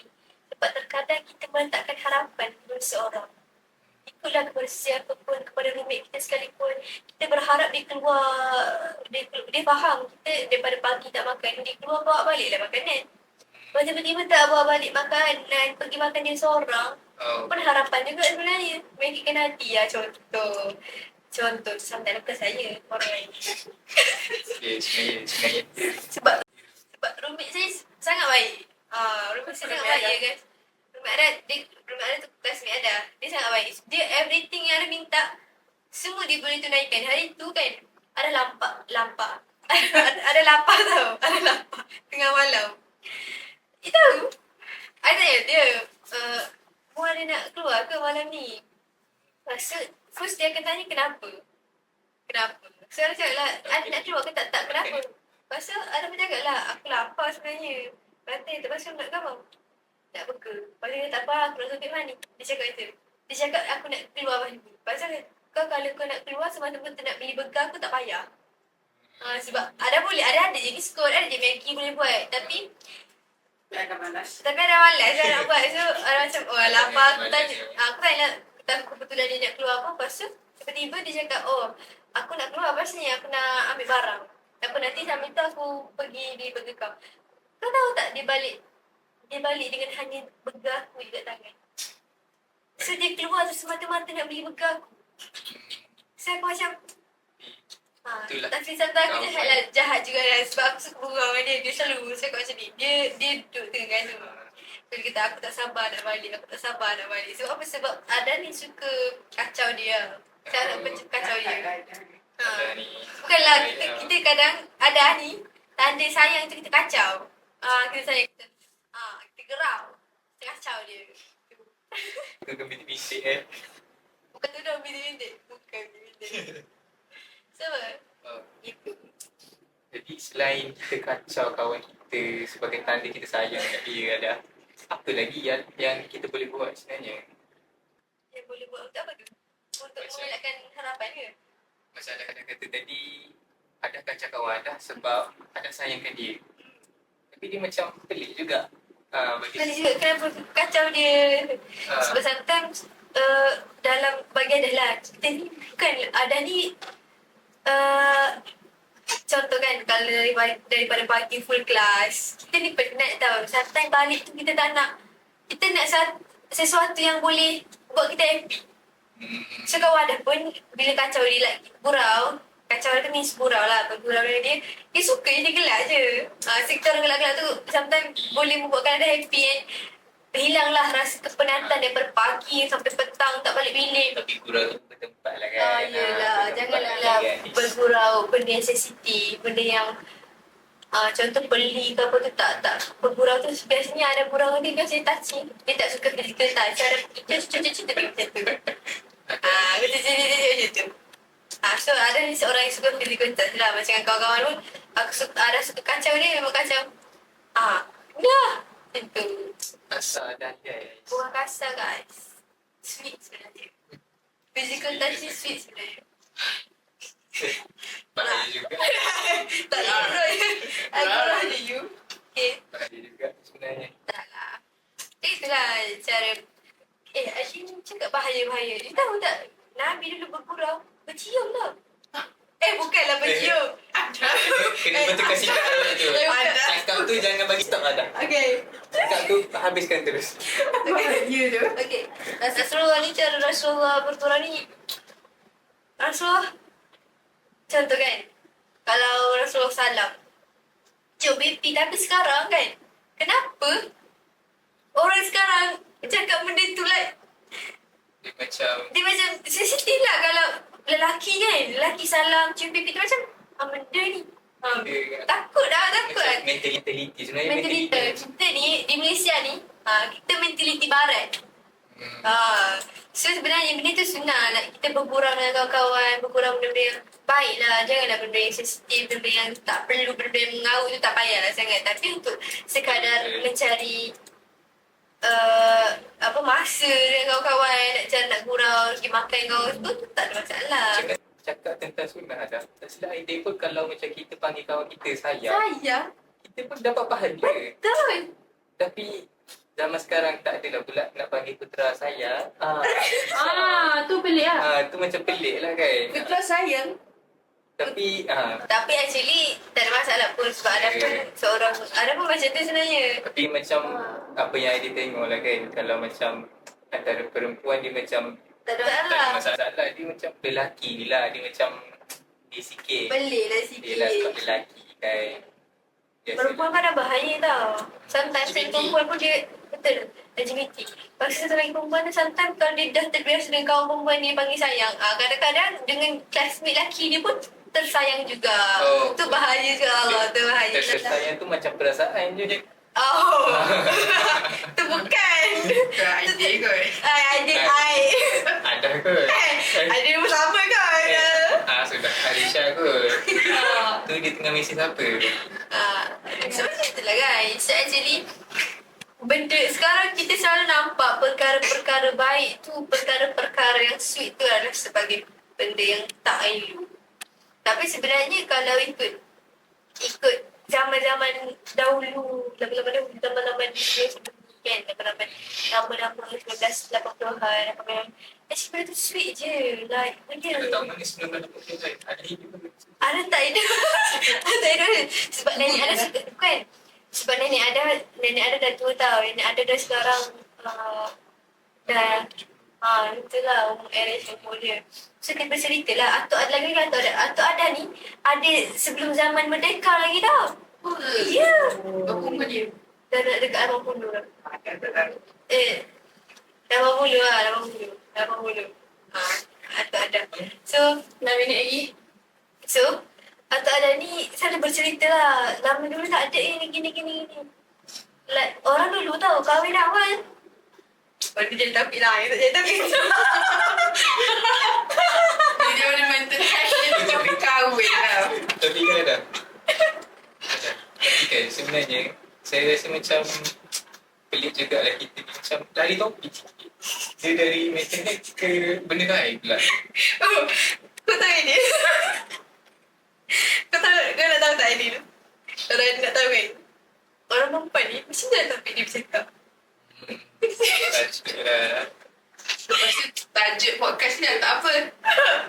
Sebab terkadang kita meletakkan harapan kepada seorang. Ikutlah kepada siapa pun, kepada roommate kita sekalipun. Kita berharap dia keluar, dia faham kita daripada pagi tak makan, dia keluar bawa baliklah makanan. Lepas tiba-tiba tak bawa balik makanan, pergi makan dia seorang. Pun harapan juga sebenarnya. Menyakitkan hati lah contoh. Contoh sampai lupa saya, orang lain. Sebab roommate saya sangat baik. Roommate saya sangat baik ya guys. Roommate ada tu classmate ada. Dia Dia sangat baik. Dia everything yang ada minta, semua dia boleh tunaikan. Hari tu kan, ada lampak. ada lapar tau. Ada lapar. Tengah malam. Dia tahu. I tanya dia, mu ada nak keluar ke malam ni? Masa, first dia akan tanya kenapa. So, Ara cakap lah, ada nak keluar ke tak kenapa. Lepas tu, Ara pun cakap lah, aku lapar sebenarnya. Kata, lepas tu nak gambar. Nak burger. Lepas tu dia tak apa, aku nak sopik mani. Dia cakap itu. Dia cakap aku nak keluar mani. Lepas tu kau kalau kau nak keluar semata-mata nak beli burger aku tak payah. Sebab ada je diskon, ada je Maggi boleh buat. Tapi Agak malas. ada malas lah nak buat. So ada macam lapar. Aku tanya aku kebetulan dia nak keluar apa. Lepas tu tiba-tiba dia cakap aku nak keluar pastinya aku nak ambil barang. Apa nanti sambil tu aku pergi beli burger kau. Kau tahu tak dia balik dengan hanya burger aku di tangan. So dia keluar tu semata-mata nak beli burger aku. So aku macam Itulah. tapi sometimes aku jahat juga lah. Sebab aku suka bergurau dengan dia. Dia selalu cakap macam ni. Dia duduk tengah tu. So dia kata aku tak sabar nak balik. Sebab apa? Sebab Ada ni suka kacau dia. Cara kacau dia. Bukanlah kita kadang Ada ni tanda sayang tu kita kacau. Kita sayang kita gerau. Kita kacau dia. Kau kan bintik-bintik Bukan tu dah bintik-bintik. Bukan bintik-bintik. Sama? Itu. Jadi selain kita kacau kawan kita sebagai tanda kita sayang kat dia, ada apa lagi yang kita boleh buat sebenarnya? Yang boleh buat untuk apa tu? Untuk mengelakkan harapan ke? Masalah kata tadi, ada kacau kawan dah sebab ada sayangkan dia. Tapi dia macam pelik juga. Bagi Kali juga kenapa kacau dia. Sebab sometimes dalam bagi Ada lah. Kita ni bukan Ada ni contoh kan kalau daripada pagi full kelas, kita ni penat tau. Sometimes balik tu kita tak nak. Kita nak sesuatu yang boleh buat kita happy. So kawan Ada pun bila kacau dia like gurau, kacau dia means gurau lah. Bergurau dengan dia suka je, dia gelak je. Sektor gelak-gelak tu sometimes boleh membuatkan Ada happy and hilanglah rasa kepenatan daripada pagi sampai petang tak balik bilik. Tapi gurau tu bertempat lah kan. Yelah, janganlah kan. bergurau benda yang sensitif, benda yang contoh beli ke apa tu tak bergurau tu biasanya Ada gurau dia biasanya touching. Dia tak suka physical touch. Ada cucu-cucu dia macam tu. Macam tu. So Ada ni seorang yang suka physical touch lah. Macam kawan-kawan pun Ada suka kacau dia, memang kacau. Dah. Itu. Asal dah guys. Bukan kasar guys. Sweet sebenarnya. Physical touch ni sweet sebenarnya. Bahaya juga. Tak lah. Agak je you. Okay. Bahaya juga sebenarnya. Tak lah. Itulah cara. Actually cakap bahaya-bahaya. You tahu tak? Nabi dulu bergurau. Bercium lah. Bukanlah bercium. Kena betulkan sikap Ada tu. Cakap tu jangan bagi stop Ada. Okay. Cakap tu habiskan terus. Bahaya tu. Okay. Rasulullah ni cara Rasulullah bergurau ni. Rasulullah. Contoh kan. Kalau Rasulullah salam. Cium pipi. Tapi sekarang kan. Kenapa? Orang sekarang cakap benda tu like. Dia macam sensitif lah kalau lelaki kan. Lelaki salam cium pipi tu macam benda ni. Takut lah. Mentality sebenarnya. Mentality. Kita ni di Malaysia ni kita mentality barat. So sebenarnya benda tu sunnah lah. Kita bergurau dengan kawan-kawan. Bergurau benda-benda yang baik lah. Janganlah benda yang sensitif. Benda yang tak perlu. Benda yang mengaut tu tak payahlah sangat. Tapi untuk sekadar mencari masa dengan kawan-kawan, nak gurau, pergi makan kau tu tak ada masalah. Cakap tentang sunnah dah. Tak silap idea pun kalau macam kita panggil kawan kita sayang, Sayang? kita pun dapat pahala. Betul. Tapi zaman sekarang tak adalah pula nak panggil putera sayang. Tu pelik lah. Tu macam pelik lah kan. Betul sayang. Tapi Tapi actually tak ada masalah pun sebab ada pun macam tu sebenarnya. tapi macam apa yang dia tengok lah kan. Kalau macam antara perempuan dia macam Tak ada tak ada masalah. masalah. Dia macam lelaki ni lah. Dia macam dia sikit. Pelik lah Dia lah sebab sikit. lelaki kan. Biasa Perempuan kan dah bahaya tau. Sometimes LGBT. perempuan pun dia betul betul LGBT. Lepas tu satu lagi perempuan tu sometimes kalau dia dah terbiasa dengan kawan perempuan dia panggil sayang, kadang-kadang dengan classmate lelaki dia pun tersayang juga. Oh. Tu bahaya juga. Tu bahaya. Tersayang tu macam perasaan je dia. Oh. Tu bukan. Idea kot. Adik I. Ada kot. Ada pun sama kan? Sudah Alisha kot. Tu dia tengah mesej apa? So macam tu lah guys. So actually benda sekarang kita selalu nampak perkara-perkara baik tu, perkara-perkara yang sweet tu adalah sebagai benda yang tak elok. Tapi sebenarnya kalau ikut zaman-zaman dahulu, zaman-zaman dia kan, zaman-zaman 1980-an, 80-an. Sebenarnya tu sweet je. Like, Kalau tahun ni 1980 ada hidup ke? ada tak hidup. Tak hidup. Sebab nenek ada suka, bukan. Sebab nenek ada dah 2 tahun. Nenek ada dah sekarang dah itulah umur average umur dia. So kita bercerita lah. Atuk ada lagi kan? Atuk ada ni ada sebelum zaman merdeka lagi tau. Ya. Berapa umur dia? Dah nak dekat 80 dah. 80. Atuk ada. So 6 minit lagi. So, Atuk Ada ni selalu bercerita lah. Lama dulu tak ada gini. Like, orang dulu tahu kahwin awal. Dia jadi topik lah. Dia tak jadi topik. Dia ada mental health dia tengah kahwin tau. Tapi kan ada. Tapi kan sebenarnya saya rasa macam pelik juga lah kita ni macam lari topik sikit. Dia dari maternal ke benda lain pula. Oh, kau tahu ini? Kau nak tahu tak ini? Orang nak tahu kan? Orang perempuan ni mesti ada topik dia bercakap. Tajuk lah. Lepas tu tajuk podcast ni tak apa.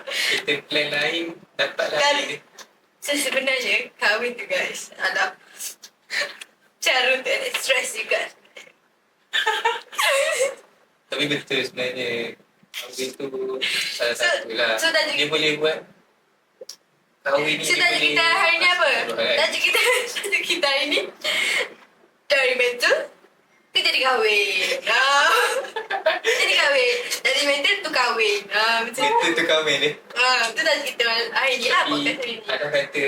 Kita plan lain dapatlah Kali. dia. So sebenarnya kahwin tu guys adalah cara untuk ada stres juga. Tapi betul sebenarnya kahwin tu salah satu lah. so tajuk Dia boleh buat kahwin ni So dia tajuk boleh kita hari ni apa? Astagfirullahaladzim. Tajuk kita hari ni dari mental ke jadi kahwin. Jadi kahwin. Dari mental tu kahwin. Macam Itu tu kahwin dia. tu tajuk kita hari ni lah. Tapi Podcast hari ni. ada kata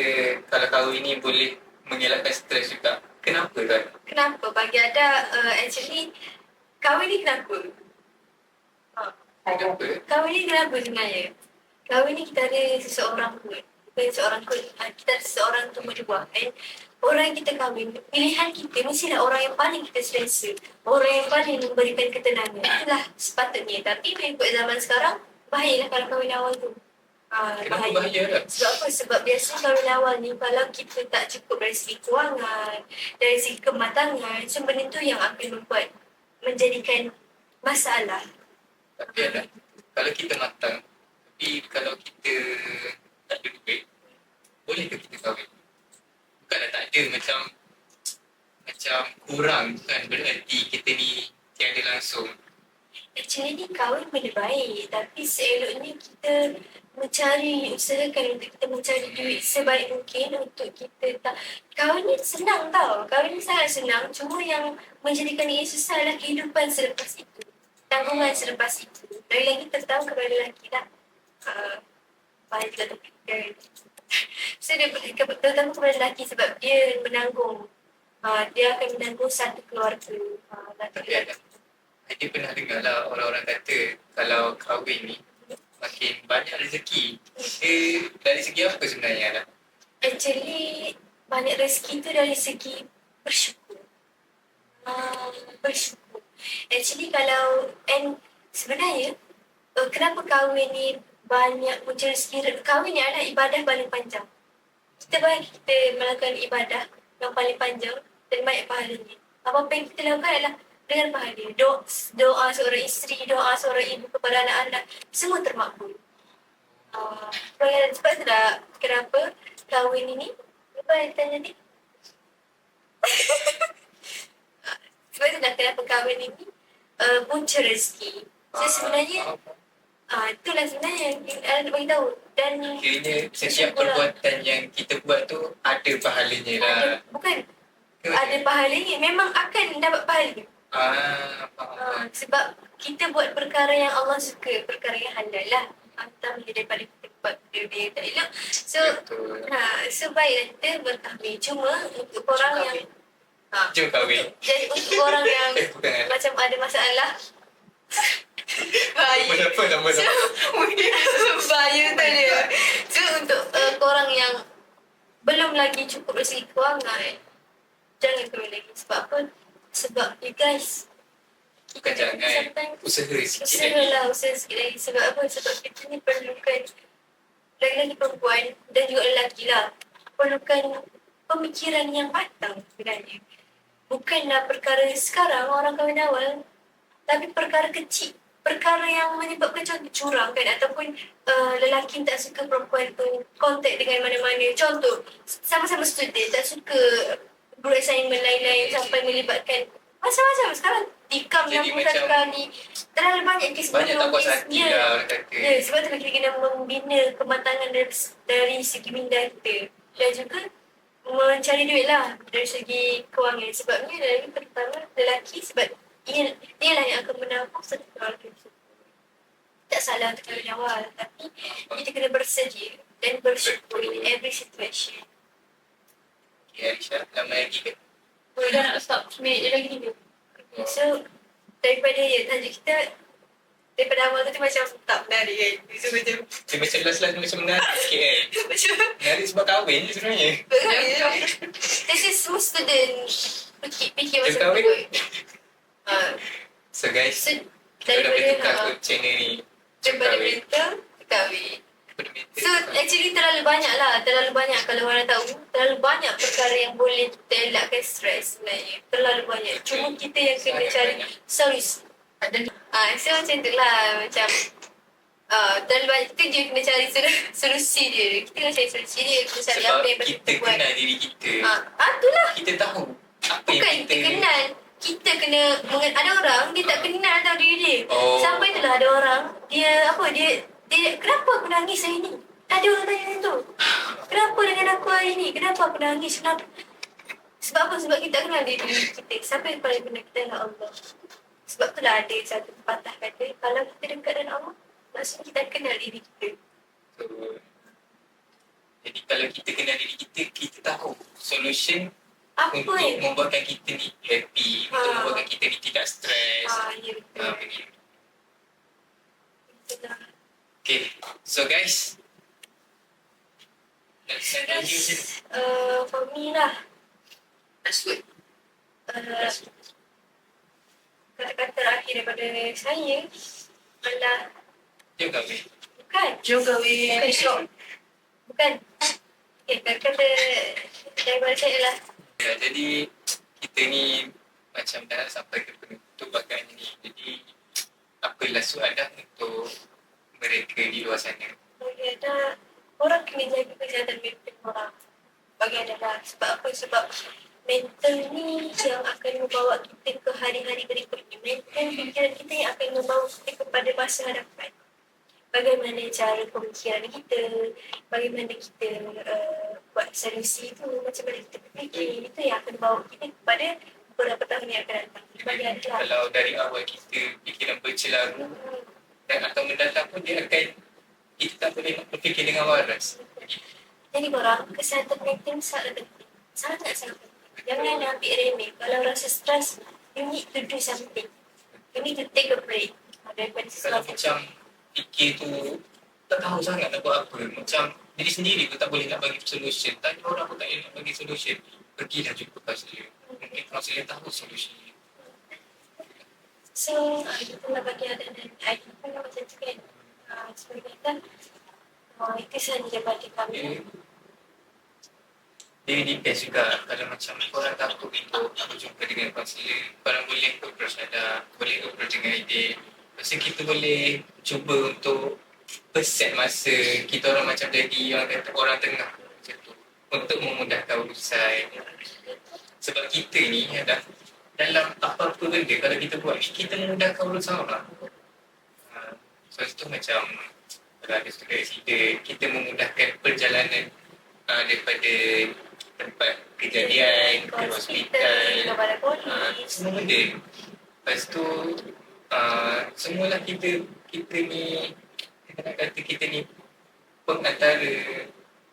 kalau kahwin ni boleh mengelakkan stres juga. Kenapa kan? Kenapa? Bagi ada actually kahwin ni kenapa? Kenapa? Kahwin ni kenapa sebenarnya? Kahwin ni kita ada seseorang kot. Bukan seseorang kot. Kita ada seseorang tu berjuang. Orang yang kita kahwin, pilihan kita mestilah orang yang paling kita selesa. Orang yang paling memberikan ketenangan. Itulah sepatutnya. Tapi mengikut zaman sekarang, bahayalah kalau kahwin awal tu. Kenapa bahaya lah? Sebab apa? Sebab biasa kahwin awal ni kalau kita tak cukup dari segi kewangan, dari segi kematangan, so benda tu yang akan membuat menjadikan masalah. Tapi ada kalau kita matang, tapi kalau kita tak ada duit, boleh ke kita kahwin? Bukanlah tak ada macam kurang kan, berarti kita ni tiada langsung. Actually ni kahwin benda baik, tapi seeloknya kita usahakan untuk kita mencari duit sebaik mungkin untuk kita tak. Kahwin ni senang tau, kahwin ni sangat senang, cuma yang menjadikan ia susah adalah kehidupan selepas itu, tanggungan selepas itu. Dari lagi terutama kepada lelaki lah. Baik juga topik kahwin. So dia terutama kepada lelaki sebab dia menanggung, dia akan menanggung satu keluarga. Tapi ada saya pernah dengar lah orang-orang kata kalau kahwin ni makin banyak rezeki. Dari segi apa sebenarnya lah? Actually, banyak rezeki tu dari segi bersyukur. Bersyukur. Actually kalau, sebenarnya, kenapa kahwin ni banyak muncul rezeki? Kahwin ni adalah ibadah paling panjang. Kita melakukan ibadah yang paling panjang dan banyak pahalanya. Apa-apa yang kita lakukan adalah dengan pahala. Doa seorang isteri, doa seorang ibu kepada anak-anak, semua termakbul. Sebab itulah kenapa kahwin ini, apa yang tanya ni? Sebab itulah kenapa kahwin ini muncul rezeki. So sebenarnya, itulah sebenarnya yang nak bagi tahu. Dan Kiranya setiap perbuatan yang kita buat tu ada pahalanya lah. bukan, ada pahalanya, memang akan dapat pahala. Faham. Sebab kita buat perkara yang Allah suka, perkara yang halal lah. Entah daripada kita buat benda yang tak elok. So, Betul. so baiklah kita bertahmid. Cuma untuk orang yang Jom kahwin. jadi untuk orang yang Bukan. macam ada masalah bahaya. Apa nama So, bahaya tu dia. So untuk korang yang belum lagi cukup dari segi kewangan, jangan kahwin lagi. Sebab apa? Sebab you guys, Bukan jangan. sometimes Usaha sikit usaha lagi. lah, usaha sikit lagi. Sebab apa? Sebab kita ni perlukan lagi-lagi perempuan dan juga lelaki lah, perlukan pemikiran yang matang sebenarnya. Bukanlah perkara sekarang orang kahwin awal, tapi perkara kecil, perkara yang menyebabkan contoh curang kan, ataupun lelaki tak suka perempuan tu kontak dengan mana-mana. Contoh, sama-sama student tak suka group assignment lain-lain sampai melibatkan macam-macam. Sekarang tikam Jadi 61 macam kali. Terlalu banyak kes Banyak tak puas hati lah orang kata. Ya, sebab tu kita kena membina kematangan dari segi minda kita. Dan juga mencari duit lah dari segi kewangan. Sebabnya dari pertama lelaki, sebab dia lah yang akan menabung satu keluarga. Tak salah untuk kahwin awal, tapi kita kena bersedia dan bersyukur in every situation. Okay, Alisha, lama lagi ke? Oh, dah nak stop. Minit je lagi ni. So, daripada tajuk kita, daripada awal tu macam tak menarik kan. So macam Dia macam last-last macam menarik sikit kan? macam Menarik sebab kahwin je sebenarnya. this is semua student fikir Dia macam kahwin. tu kot. So guys, So kita dah boleh tukar daripada kot channel ni. daripada mental ke kahwin. Daripada mental. So actually terlalu banyak lah. Terlalu banyak kalau orang tahu. Terlalu banyak perkara yang boleh kita elakkan stres sebenarnya. Terlalu banyak. Cuma kita yang kena Sangat cari banyak. solusi. So macam tu lah. Macam terlalu banyak. Kita je kena cari solusi dia. Kita kena cari solusi dia. Kita cari Sebab apa yang patut kita kita buat. kenal diri kita. Itulah. Kita tahu apa Bukan yang kita kenal. Kita kena ada orang dia tak kenal tahu diri dia. Oh. Sampai itulah ada orang dia kenapa aku nangis hari ni? Ada orang tanya macam tu. Kenapa dengan aku hari ni? Kenapa aku nangis? Kenapa? Sebab apa? Sebab kita tak kenal diri kita. Siapa yang paling benar? Kita adalah Allah. Sebab itulah ada satu pepatah kata, kalau kita dekat dengan Allah, maksudnya kita kenal diri kita. So, jadi kalau kita kenal diri kita, kita tahu solution Apa untuk yang membuatkan kita ni happy, untuk membuatkan kita ni tidak stres. ya betul. Begitu. Itulah. Okay, so guys, let's So review guys, je. for me lah, That's good. kata-kata terakhir daripada saya adalah Jom kahwin. bukan. Jom kahwin. Bukan syok. Bukan. Okay, kata-kata daripada saya adalah Ya, jadi kita ni macam dah sampai ke penutup bahagian ni. Jadi apalah soalan untuk mereka di luar sana. ada orang kena jaga kesihatan mental orang. Bagi adalah sebab apa? Sebab mental ni yang akan membawa kita ke hari-hari berikutnya. Mental fikiran kita yang akan membawa kita kepada masa hadapan. Bagaimana cara pemikiran kita, bagaimana kita buat solusi tu, macam mana kita berfikir, itu yang akan bawa kita kepada beberapa tahun yang akan datang. Bagi adalah Kalau dari awal kita fikiran bercelaru dan atau mendatang pun dia akan, kita tak boleh nak berfikir dengan waras. jadi korang, kesihatan mental sangat penting. Sangat-sangat penting. Jangan ambil remeh. Kalau rasa stres, you need to do something. You need to take a break. Daripada Kalau sesuatu. macam fikir tu tak tahu sangat nak buat apa, macam diri sendiri pun tak boleh nak bagi solution, tanya orang pun tak boleh nak bagi solution, pergilah jumpa kaunselor. Mungkin kaunselor tahu solution. So, itulah bagi ada dan I pun macam tu kan. Sebagai kata, itu sahaja daripada kami. Dia depends juga. Kalau macam korang takut untuk berjumpa dengan kaunselor, korang boleh approach ada, boleh approach dengan idea. Lepas tu kita boleh cuba untuk perset masa kita orang macam jadi orang kata orang tengah macam tu, untuk memudahkan urusan. Sebab kita ni ada dalam apa-apa benda kalau kita buat ni, kita memudahkan urusan orang. So itu macam kalau ada satu accident, kita memudahkan perjalanan daripada tempat kejadian ke hospital, kepada polis. semua benda. Lepas tu semualah kita ni, kita nak kata kita ni pengantara,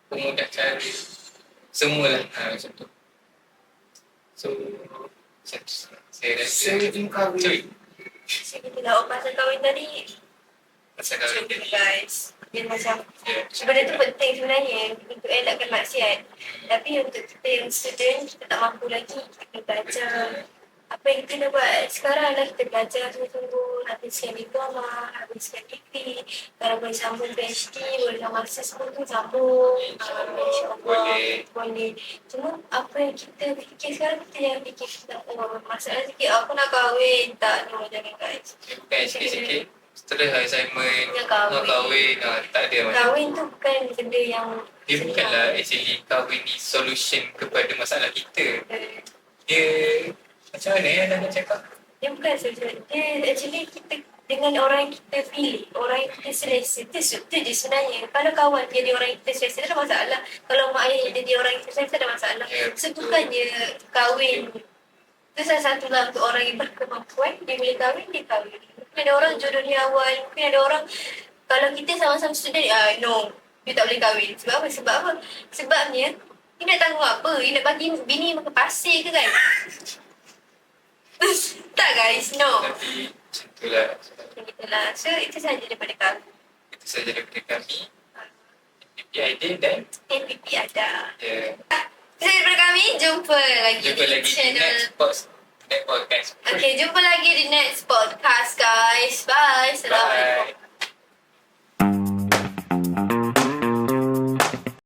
pemudah cara, semualah macam tu. So saya rasa Sebelum kahwin. Sorry, So kita dah pasal kahwin tadi. pasal kahwin Cuba tadi. guys. Dia macam Ya. benda tu penting sebenarnya untuk elakkan maksiat. Tapi untuk kita yang student, kita tak mampu lagi. Kita kena belajar. Apa yang kita nak buat sekarang lah, kita belajar sungguh-sungguh, habiskan diploma, habiskan degree, kalau boleh sambung PhD, boleh masters pun tu sambung. Boleh. Boleh. Cuma apa yang kita fikir sekarang, kita jangan fikir kita masalah sikit, aku nak kahwin. Tak, no, jangan guys. Bukan sikit-sikit setelah assignment Nak kahwin. tak ada macam Kahwin tu bukan benda yang dia bukanlah actually kahwin ni solution kepada masalah kita. Dia macam mana yang nak cakap? dia bukan saja. Dia actually kita dengan orang yang kita pilih, orang yang kita selesa, itu je sebenarnya. Kalau kawan jadi orang yang kita selesa, tak ada masalah. Kalau mak ayah jadi orang yang kita selesa, tak ada masalah. Ya. So bukannya kahwin itu salah satu lah untuk orang yang berkemampuan, dia boleh kahwin, dia kahwin. Mungkin ada orang jodoh dia awal, mungkin ada orang kalau kita sama-sama student, no, dia tak boleh kahwin. Sebab apa? Sebabnya, dia nak tanggung apa? Dia nak bagi bini makan pasir ke kan? Tak guys, no. Tapi macam itulah. Macam itulah. So itu sahaja daripada kami. Itu saja daripada kami. PPID dan MPP ada. ya, Itu sahaja daripada kami. Jumpa lagi jumpa di lagi di channel. next podcast. Okay, jumpa lagi di next podcast guys. Bye. Assalamualaikum. Bye.